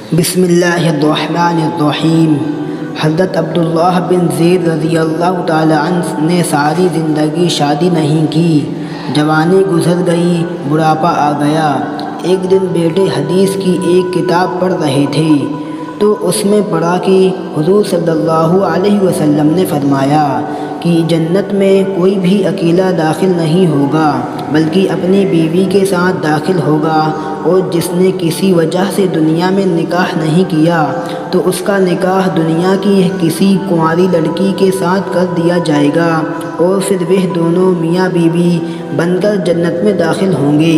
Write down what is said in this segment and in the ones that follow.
بسم اللہ الرحمن الرحیم۔ حضرت عبداللہ بن زید رضی اللہ تعالیٰ عنہ نے ساری زندگی شادی نہیں کی، جوانی گزر گئی، بڑھاپا آ گیا۔ ایک دن بیٹے حدیث کی ایک کتاب پڑھ رہے تھے تو اس میں پڑھا کہ حضور صلی اللہ علیہ وسلم نے فرمایا کہ جنت میں کوئی بھی اکیلا داخل نہیں ہوگا بلکہ اپنی بیوی کے ساتھ داخل ہوگا، اور جس نے کسی وجہ سے دنیا میں نکاح نہیں کیا تو اس کا نکاح دنیا کی کسی کنواری لڑکی کے ساتھ کر دیا جائے گا، اور پھر وہ دونوں میاں بیوی بن کر جنت میں داخل ہوں گے۔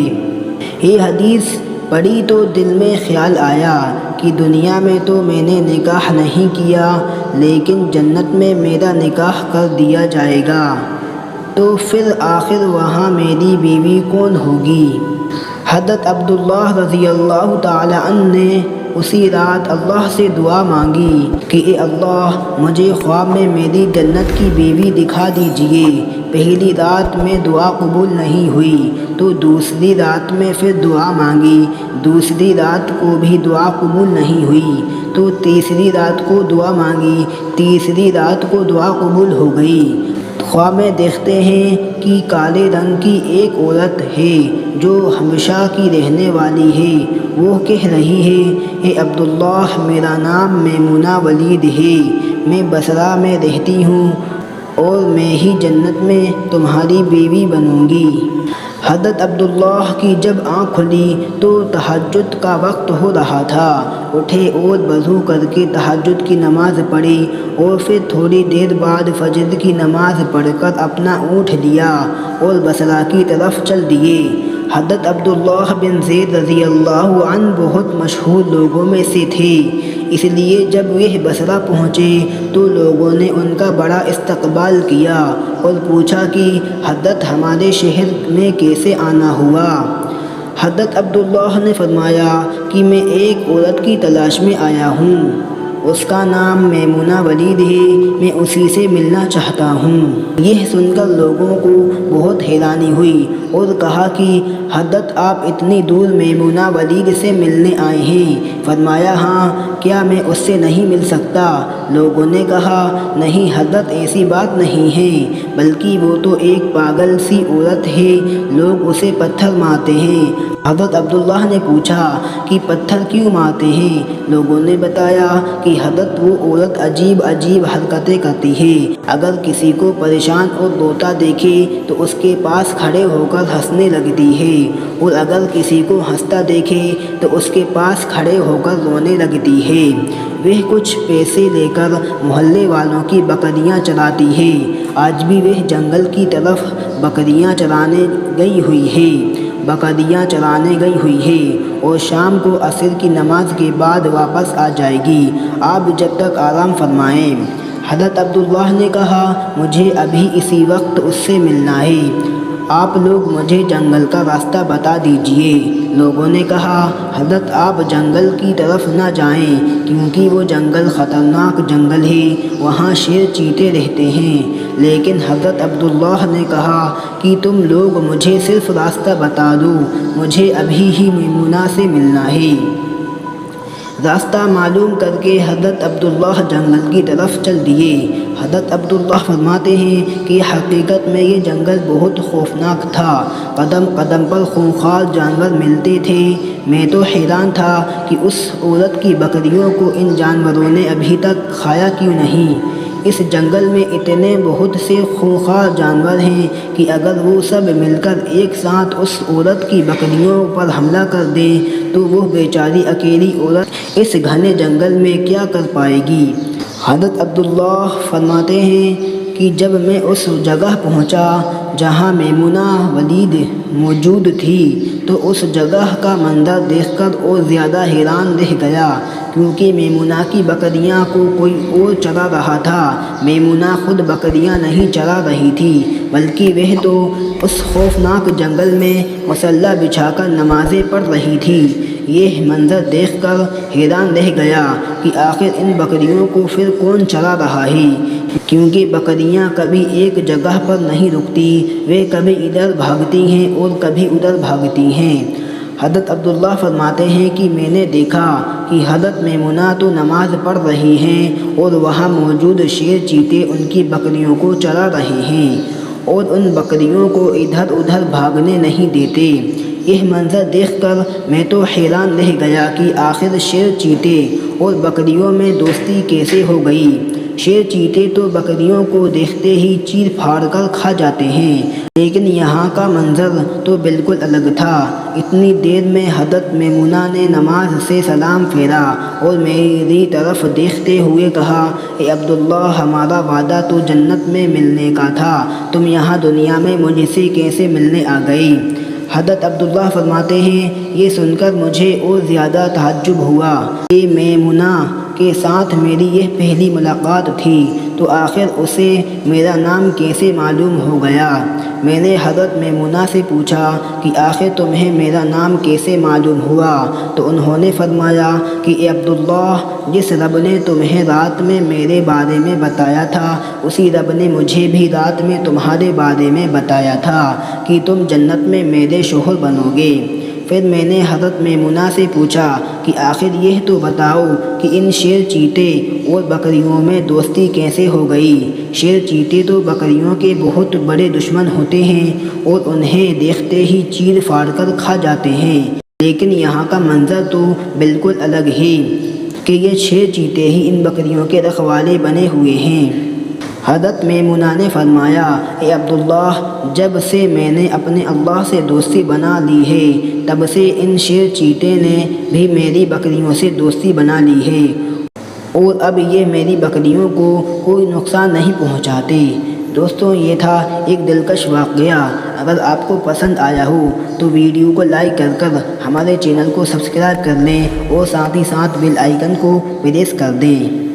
یہ حدیث پڑھی تو دل میں خیال آیا کہ دنیا میں تو میں نے نکاح نہیں کیا، لیکن جنت میں میرا نکاح کر دیا جائے گا، تو پھر آخر وہاں میری بیوی کون ہوگی؟ حضرت عبداللہ رضی اللہ تعالی عنہ نے اسی رات اللہ سے دعا مانگی کہ اے اللہ، مجھے خواب میں میری جنت کی بیوی دکھا دیجئے۔ پہلی رات میں دعا قبول نہیں ہوئی تو دوسری رات میں پھر دعا مانگی، دوسری رات کو بھی دعا قبول نہیں ہوئی تو تیسری رات کو دعا مانگی، تیسری رات کو دعا قبول ہو گئی۔ خواب میں دیکھتے ہیں کہ کالے رنگ کی ایک عورت ہے جو ہمیشہ کی رہنے والی ہے۔ وہ کہہ رہی ہے، اے عبداللہ، میرا نام میمونہ ولید ہے، میں بصرہ میں رہتی ہوں اور میں ہی جنت میں تمہاری بیوی بنوں گی۔ حضرت عبداللہ کی جب آنکھ کھلی تو تہجد کا وقت ہو رہا تھا۔ اٹھے اور وضو کر کے تہجد کی نماز پڑھی، اور پھر تھوڑی دیر بعد فجر کی نماز پڑھ کر اپنا اونٹ لیا اور بصرہ کی طرف چل دیے۔ حضرت عبداللہ بن زید رضی اللہ عنہ بہت مشہور لوگوں میں سے تھے، اس لیے جب وہ بصرہ پہنچے تو لوگوں نے ان کا بڑا استقبال کیا اور پوچھا کہ حضرت ہمارے شہر میں کیسے آنا ہوا؟ حضرت عبداللہ نے فرمایا کہ میں ایک عورت کی تلاش میں آیا ہوں، اس کا نام میمونہ ولید ہے، میں اسی سے ملنا چاہتا ہوں۔ یہ سن کر لوگوں کو بہت حیرانی ہوئی اور کہا کہ حضرت آپ اتنی دور میمونہ ولید سے ملنے آئے ہیں؟ فرمایا ہاں، کیا میں اس سے نہیں مل سکتا؟ لوگوں نے کہا نہیں حضرت، ایسی بات نہیں ہے، بلکہ وہ تو ایک پاگل سی عورت ہے، لوگ اسے پتھر مارتے ہیں۔ حضرت عبداللہ نے پوچھا کہ پتھر کیوں مارتے ہیں؟ لوگوں نے بتایا کہ حضرت وہ عورت عجیب عجیب حرکتیں کرتی ہے، اگر کسی کو پریشان اور روتا دیکھے تو اس کے پاس کھڑے ہو کر ہنسنے لگتی ہے، اور اگر کسی کو ہنستا دیکھے تو اس کے پاس کھڑے ہو کر رونے لگتی ہے۔ وہ کچھ پیسے لے کر محلے والوں کی بکریاں چراتی ہے، آج بھی وہ جنگل کی طرف بکریاں چرانے گئی ہوئی ہے اور شام کو عصر کی نماز کے بعد واپس آ جائے گی، آپ جب تک آرام فرمائیں۔ حضرت عبداللہ نے کہا مجھے ابھی اسی وقت اس سے ملنا ہے، آپ لوگ مجھے جنگل کا راستہ بتا دیجئے۔ لوگوں نے کہا حضرت آپ جنگل کی طرف نہ جائیں، کیونکہ وہ جنگل خطرناک جنگل ہے، وہاں شیر چیتے رہتے ہیں۔ لیکن حضرت عبداللہ نے کہا کہ تم لوگ مجھے صرف راستہ بتا دو، مجھے ابھی ہی میمونہ سے ملنا ہے۔ راستہ معلوم کر کے حضرت عبداللہ جنگل کی طرف چل دیے۔ حضرت عبداللہ فرماتے ہیں کہ حقیقت میں یہ جنگل بہت خوفناک تھا، قدم قدم پر خونخوار جانور ملتے تھے۔ میں تو حیران تھا کہ اس عورت کی بکریوں کو ان جانوروں نے ابھی تک کھایا کیوں نہیں۔ اس جنگل میں اتنے بہت سے خونخوار جانور ہیں کہ اگر وہ سب مل کر ایک ساتھ اس عورت کی بکریوں پر حملہ کر دیں تو وہ بیچاری اکیلی عورت اس گھنے جنگل میں کیا کر پائے گی؟ حضرت عبداللہ فرماتے ہیں کہ جب میں اس جگہ پہنچا جہاں میمونہ ولید موجود تھی تو اس جگہ کا منظر دیکھ کر اور زیادہ حیران رہ گیا، کیونکہ میمونہ کی بکریاں کو کوئی اور چرا رہا تھا۔ میمونہ خود بکریاں نہیں چرا رہی تھی، بلکہ وہ تو اس خوفناک جنگل میں مصلی بچھا کر نمازیں پڑھ رہی تھی۔ یہ منظر دیکھ کر حیران رہ گیا کہ آخر ان بکریوں کو پھر کون چرا رہا ہے، کیونکہ بکریاں کبھی ایک جگہ پر نہیں رکتی، وہ کبھی ادھر بھاگتی ہیں اور کبھی ادھر بھاگتی ہیں۔ حضرت عبداللہ فرماتے ہیں کہ میں نے دیکھا کہ حضرت میمونہ تو نماز پڑھ رہی ہیں اور وہاں موجود شیر چیتے ان کی بکریوں کو چرا رہے ہیں اور ان بکریوں کو ادھر ادھر بھاگنے نہیں دیتے۔ یہ منظر دیکھ کر میں تو حیران رہ گیا کہ آخر شیر چیتے اور بکریوں میں دوستی کیسے ہو گئی۔ شیر چیتے تو بکریوں کو دیکھتے ہی چیر پھاڑ کر کھا جاتے ہیں، لیکن یہاں کا منظر تو بالکل الگ تھا۔ اتنی دیر میں حضرت میمونہ نے نماز سے سلام پھیرا اور میری طرف دیکھتے ہوئے کہا، اے عبداللہ، ہمارا وعدہ تو جنت میں ملنے کا تھا، تم یہاں دنیا میں مجھ سے کیسے ملنے آ گئی؟ حضرت عبداللہ فرماتے ہیں، یہ سن کر مجھے اور زیادہ تعجب ہوا کہ میمونہ کے ساتھ میری یہ پہلی ملاقات تھی، تو آخر اسے میرا نام کیسے معلوم ہو گیا؟ میں نے حضرت میمونہ سے پوچھا کہ آخر تمہیں میرا نام کیسے معلوم ہوا؟ تو انہوں نے فرمایا کہ اے عبداللہ، جس رب نے تمہیں رات میں میرے بارے میں بتایا تھا، اسی رب نے مجھے بھی رات میں تمہارے بارے میں بتایا تھا کہ تم جنت میں میرے شوہر بنو گے۔ پھر میں نے حضرت میمونہ سے پوچھا کہ آخر یہ تو بتاؤ کہ ان شیر چیتے اور بکریوں میں دوستی کیسے ہو گئی؟ شیر چیتے تو بکریوں کے بہت بڑے دشمن ہوتے ہیں اور انہیں دیکھتے ہی چیر پھاڑ کر کھا جاتے ہیں، لیکن یہاں کا منظر تو بالکل الگ ہے کہ یہ شیر چیتے ہی ان بکریوں کے رکھوالے بنے ہوئے ہیں۔ حضرت میمونہ نے فرمایا، اے عبداللہ، جب سے میں نے اپنے اللہ سے دوستی بنا لی ہے، تب سے ان شیر چیتے نے بھی میری بکریوں سے دوستی بنا لی ہے، اور اب یہ میری بکریوں کو کوئی نقصان نہیں پہنچاتے۔ دوستوں، یہ تھا ایک دلکش واقعہ۔ اگر آپ کو پسند آیا ہو تو ویڈیو کو لائک کر ہمارے چینل کو سبسکرائب کر لیں اور ساتھ ہی ساتھ بیل آئیکن کو پریس کر دیں۔